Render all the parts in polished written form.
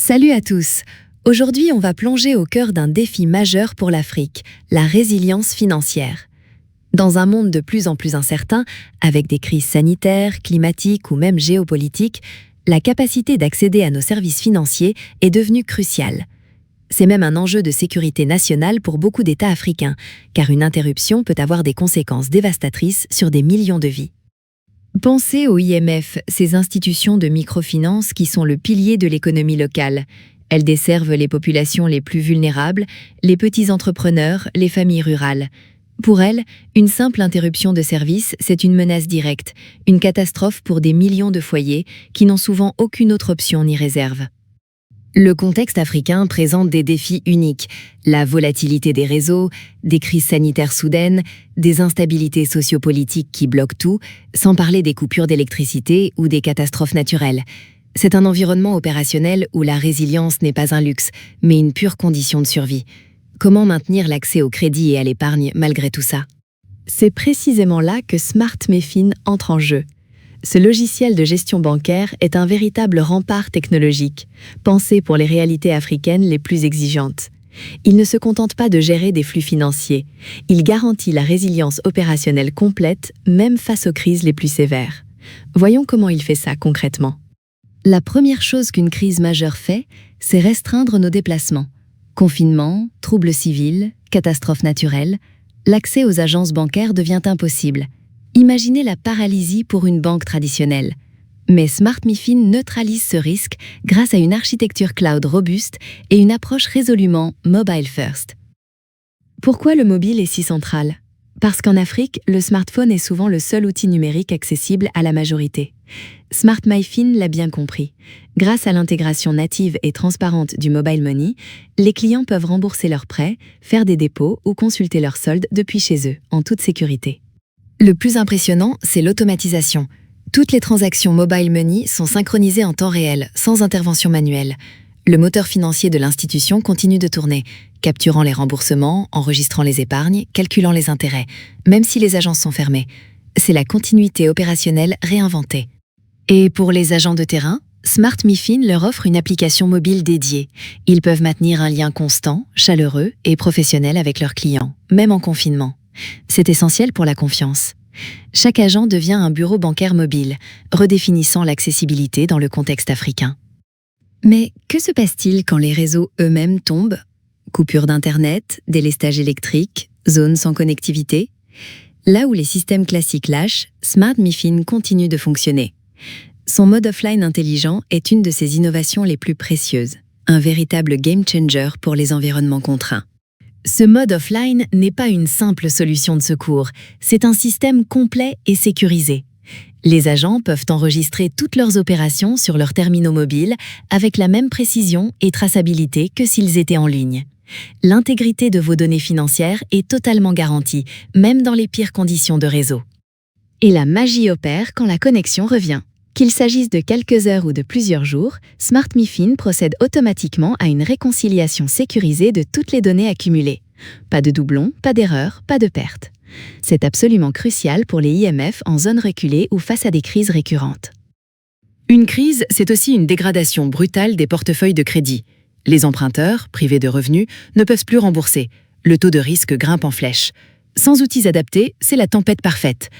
Salut à tous! Aujourd'hui, on va plonger au cœur d'un défi majeur pour l'Afrique, la résilience financière. Dans un monde de plus en plus incertain, avec des crises sanitaires, climatiques ou même géopolitiques, la capacité d'accéder à nos services financiers est devenue cruciale. C'est même un enjeu de sécurité nationale pour beaucoup d'États africains, car une interruption peut avoir des conséquences dévastatrices sur des millions de vies. Pensez au IMF, ces institutions de microfinance qui sont le pilier de l'économie locale. Elles desservent les populations les plus vulnérables, les petits entrepreneurs, les familles rurales. Pour elles, une simple interruption de service, c'est une menace directe, une catastrophe pour des millions de foyers qui n'ont souvent aucune autre option ni réserve. Le contexte africain présente des défis uniques, la volatilité des réseaux, des crises sanitaires soudaines, des instabilités sociopolitiques qui bloquent tout, sans parler des coupures d'électricité ou des catastrophes naturelles. C'est un environnement opérationnel où la résilience n'est pas un luxe, mais une pure condition de survie. Comment maintenir l'accès au crédit et à l'épargne malgré tout ça? C'est précisément là que Smart MiFin entre en jeu. Ce logiciel de gestion bancaire est un véritable rempart technologique, pensé pour les réalités africaines les plus exigeantes. Il ne se contente pas de gérer des flux financiers, il garantit la résilience opérationnelle complète, même face aux crises les plus sévères. Voyons comment il fait ça concrètement. La première chose qu'une crise majeure fait, c'est restreindre nos déplacements. Confinement, troubles civils, catastrophes naturelles, l'accès aux agences bancaires devient impossible. Imaginez la paralysie pour une banque traditionnelle. Mais Smart MiFin neutralise ce risque grâce à une architecture cloud robuste et une approche résolument mobile first. Pourquoi le mobile est si central? Parce qu'en Afrique, le smartphone est souvent le seul outil numérique accessible à la majorité. Smart MiFin l'a bien compris. Grâce à l'intégration native et transparente du mobile money, les clients peuvent rembourser leurs prêts, faire des dépôts ou consulter leurs soldes depuis chez eux, en toute sécurité. Le plus impressionnant, c'est l'automatisation. Toutes les transactions mobile money sont synchronisées en temps réel, sans intervention manuelle. Le moteur financier de l'institution continue de tourner, capturant les remboursements, enregistrant les épargnes, calculant les intérêts, même si les agences sont fermées. C'est la continuité opérationnelle réinventée. Et pour les agents de terrain, Smart MiFin leur offre une application mobile dédiée. Ils peuvent maintenir un lien constant, chaleureux et professionnel avec leurs clients, même en confinement. C'est essentiel pour la confiance. Chaque agent devient un bureau bancaire mobile, redéfinissant l'accessibilité dans le contexte africain. Mais que se passe-t-il quand les réseaux eux-mêmes tombent? Coupure d'Internet, délestage électrique, zones sans connectivité? Là où les systèmes classiques lâchent, Smart MiFin continue de fonctionner. Son mode offline intelligent est une de ses innovations les plus précieuses, un véritable game changer pour les environnements contraints. Ce mode offline n'est pas une simple solution de secours, c'est un système complet et sécurisé. Les agents peuvent enregistrer toutes leurs opérations sur leurs terminaux mobiles avec la même précision et traçabilité que s'ils étaient en ligne. L'intégrité de vos données financières est totalement garantie, même dans les pires conditions de réseau. Et la magie opère quand la connexion revient. Qu'il s'agisse de quelques heures ou de plusieurs jours, Smart MiFin procède automatiquement à une réconciliation sécurisée de toutes les données accumulées. Pas de doublons, pas d'erreurs, pas de pertes. C'est absolument crucial pour les IMF en zone reculée ou face à des crises récurrentes. Une crise, c'est aussi une dégradation brutale des portefeuilles de crédit. Les emprunteurs, privés de revenus, ne peuvent plus rembourser. Le taux de risque grimpe en flèche. Sans outils adaptés, c'est la tempête parfaite.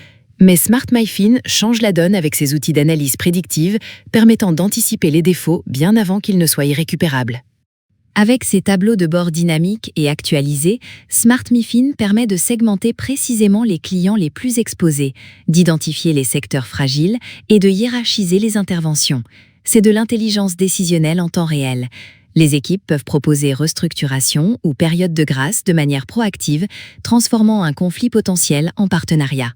Mais Smart MiFin change la donne avec ses outils d'analyse prédictive permettant d'anticiper les défauts bien avant qu'ils ne soient irrécupérables. Avec ses tableaux de bord dynamiques et actualisés, Smart MiFin permet de segmenter précisément les clients les plus exposés, d'identifier les secteurs fragiles et de hiérarchiser les interventions. C'est de l'intelligence décisionnelle en temps réel. Les équipes peuvent proposer restructuration ou période de grâce de manière proactive, transformant un conflit potentiel en partenariat.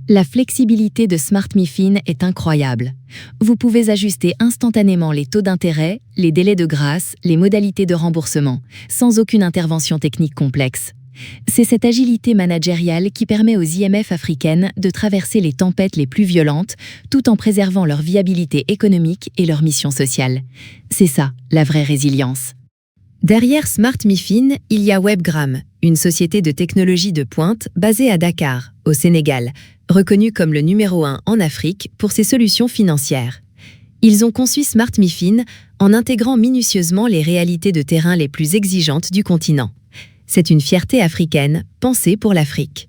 La flexibilité de Smart MiFin est incroyable. Vous pouvez ajuster instantanément les taux d'intérêt, les délais de grâce, les modalités de remboursement, sans aucune intervention technique complexe. C'est cette agilité managériale qui permet aux IMF africaines de traverser les tempêtes les plus violentes, tout en préservant leur viabilité économique et leur mission sociale. C'est ça, la vraie résilience. Derrière Smart MiFin, il y a Webgram, une société de technologie de pointe basée à Dakar, au Sénégal, reconnue comme le numéro 1 en Afrique pour ses solutions financières. Ils ont conçu SmartMiFin en intégrant minutieusement les réalités de terrain les plus exigeantes du continent. C'est une fierté africaine, pensée pour l'Afrique.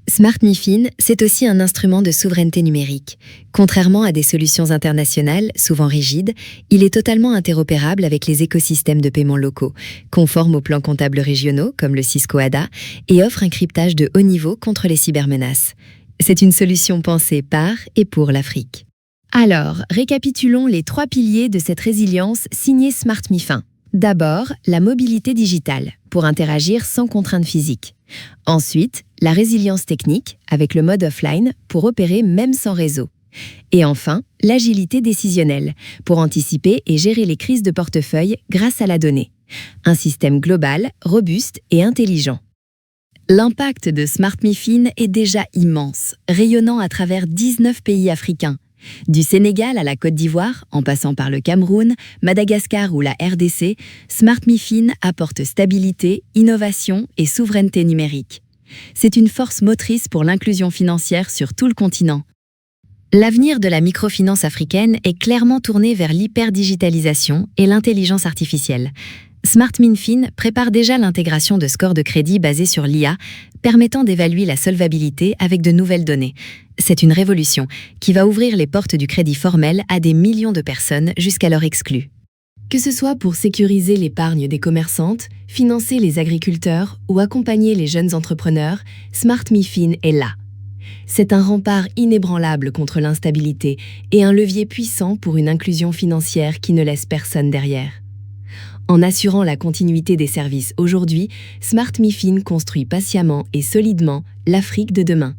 SmartMiFin, c'est aussi un instrument de souveraineté numérique. Contrairement à des solutions internationales, souvent rigides, il est totalement interopérable avec les écosystèmes de paiement locaux, conforme aux plans comptables régionaux comme le Cisco ADA et offre un cryptage de haut niveau contre les cybermenaces. C'est une solution pensée par et pour l'Afrique. Alors, récapitulons les 3 piliers de cette résilience signée SmartMiFin. D'abord, la mobilité digitale, pour interagir sans contrainte physique. Ensuite, la résilience technique, avec le mode offline, pour opérer même sans réseau. Et enfin, l'agilité décisionnelle, pour anticiper et gérer les crises de portefeuille grâce à la donnée. Un système global, robuste et intelligent. L'impact de SmartMiFin est déjà immense, rayonnant à travers 19 pays africains. Du Sénégal à la Côte d'Ivoire, en passant par le Cameroun, Madagascar ou la RDC, SmartMiFin apporte stabilité, innovation et souveraineté numérique. C'est une force motrice pour l'inclusion financière sur tout le continent. L'avenir de la microfinance africaine est clairement tourné vers l'hyperdigitalisation et l'intelligence artificielle. SmartMiFin prépare déjà l'intégration de scores de crédit basés sur l'IA, permettant d'évaluer la solvabilité avec de nouvelles données. C'est une révolution qui va ouvrir les portes du crédit formel à des millions de personnes jusqu'alors exclues. Que ce soit pour sécuriser l'épargne des commerçantes, financer les agriculteurs ou accompagner les jeunes entrepreneurs, SmartMiFin est là. C'est un rempart inébranlable contre l'instabilité et un levier puissant pour une inclusion financière qui ne laisse personne derrière. En assurant la continuité des services aujourd'hui, SmartMiFin construit patiemment et solidement l'Afrique de demain.